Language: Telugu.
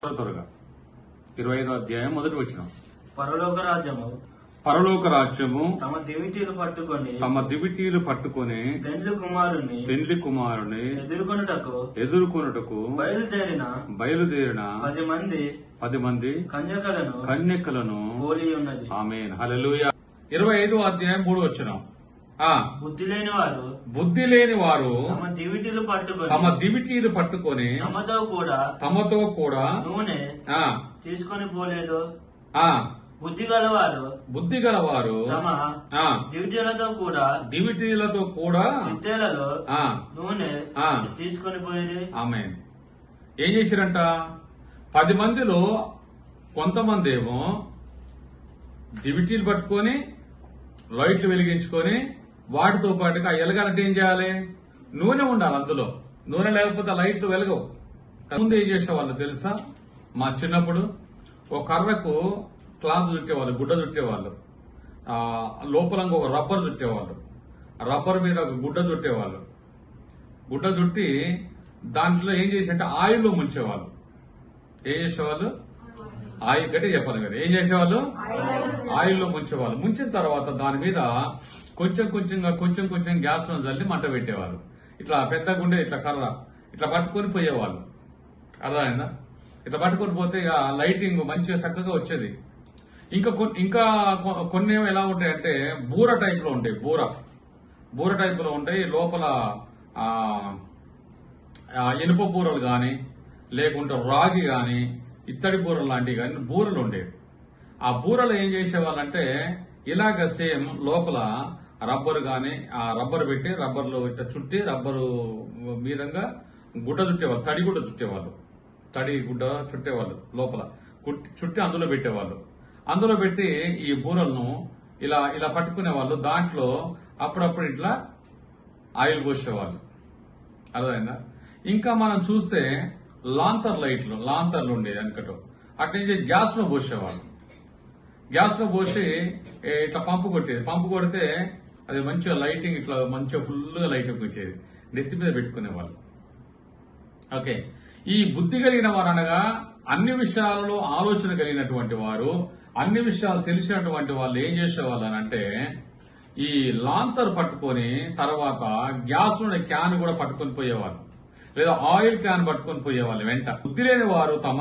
త్వరగా 25వ అధ్యాయం మొదటి వచనం. పరలోక రాజ్యము తమ దివిటీలు పట్టుకొని పెండ్లి కుమారుని ఎదుర్కొనుటకు బయలుదేరిన 10 మంది కన్యకలను పోలి ఉన్నది. ఆమేన్. హల్లెలూయా. 25వ అధ్యాయం 3వ వచనం. బుద్ధి లేని వారు తమ దివిటీలు పట్టుకొని తమతో కూడా నూనె తీసుకొని పోలేదు. బుద్ధి గలవారు తమ దివిటీలతో కూడా సిద్ధేలలో నూనె తీసుకొని పోయేది. ఆమేన్. ఏం చేశారంట? 10 మందిలో కొంతమంది ఏమో దివిటీలు పట్టుకొని లైట్లు వెలిగించుకొని వాటితో పాటుగా ఎలగాలంటే ఏం చేయాలి? నూనె ఉండాలి అందులో. నూనె లేకపోతే లైట్లు వెలగవు. ముందు ఏం చేసేవాళ్ళు తెలుసా? మా చిన్నప్పుడు ఒక కర్రకు క్లాత్ చుట్టేవాళ్ళు, గుడ్డ చుట్టేవాళ్ళు. లోపలంగా ఒక రబ్బర్ చుట్టేవాళ్ళు. రబ్బర్ మీద ఒక గుడ్డ చుట్టేవాళ్ళు. గుడ్డ చుట్టి దాంట్లో ఏం చేసేంటే ఆయిల్లో ముంచేవాళ్ళు. ఏం చేసేవాళ్ళు? ఆయిల్ గట్టి చెప్పాలి కదా. ఏం చేసేవాళ్ళు? ఆయిల్లో ముంచేవాళ్ళు. ముంచిన తర్వాత దాని మీద కొంచెం గ్యాస్ లో చల్లి మంట పెట్టేవాళ్ళు. ఇట్లా పెద్ద గుండె ఇట్లా కర్ర ఇట్లా పట్టుకొని పోయేవాళ్ళు. అర్థమైందా? ఇట్లా పట్టుకొని పోతే ఇక లైటింగ్ మంచిగా చక్కగా వచ్చేది. ఇంకా కొన్ని ఎలా ఉంటాయంటే బూర టైప్ లో ఉంటాయి. బూర టైప్ లో ఉంటాయి. లోపల ఇనుప బూరలు గాని లేకుంటే రాగి గాని ఇత్తడి బూరలు లాంటివి కానీ బూరలు ఉండేవి. ఆ బూరలు ఏం చేసేవాళ్ళంటే ఇలాగ సేమ్ లోపల రబ్బరు గాని ఆ రబ్బర్ పెట్టి రబ్బర్లో ఇట్లా చుట్టి రబ్బరు మీదంగా గుడ్డ చుట్టేవాళ్ళు. తడి గుడ్డ చుట్టేవాళ్ళు. తడి గుడ్డ చుట్టేవాళ్ళు. లోపల చుట్టి అందులో పెట్టేవాళ్ళు. అందులో పెట్టి ఈ బూరలను ఇలా పట్టుకునే వాళ్ళు. దాంట్లో అప్పుడప్పుడు ఇట్లా ఆయిల్ పోసేవాళ్ళు. అర్థమైందా? ఇంకా మనం చూస్తే లాంతర్లు ఉండేది వెనకటో. అట్నుంచి గ్యాస్ లో పోసేవాళ్ళు. గ్యాస్ లో పోసి ఇట్లా పంపు కొట్టేది. పంపు కొడితే అది మంచిగా లైటింగ్ ఇట్లా మంచిగా ఫుల్గా లైటింగ్ వచ్చేది. నెత్తి మీద పెట్టుకునేవాళ్ళు. ఓకే. ఈ బుద్ధి కలిగిన వారు అనగా అన్ని విషయాలలో ఆలోచన కలిగినటువంటి వారు, అన్ని విషయాలు తెలిసినటువంటి వాళ్ళు ఏం చేసేవాళ్ళు అని అంటే ఈ లాంతర్ పట్టుకొని తర్వాత గ్యాస్ లో క్యాన్ కూడా పట్టుకొని పోయేవాళ్ళు, లేదా ఆయిల్ క్యాన్ పట్టుకొని పోయేవాళ్ళు వెంట. బుద్ధి లేని వారు తమ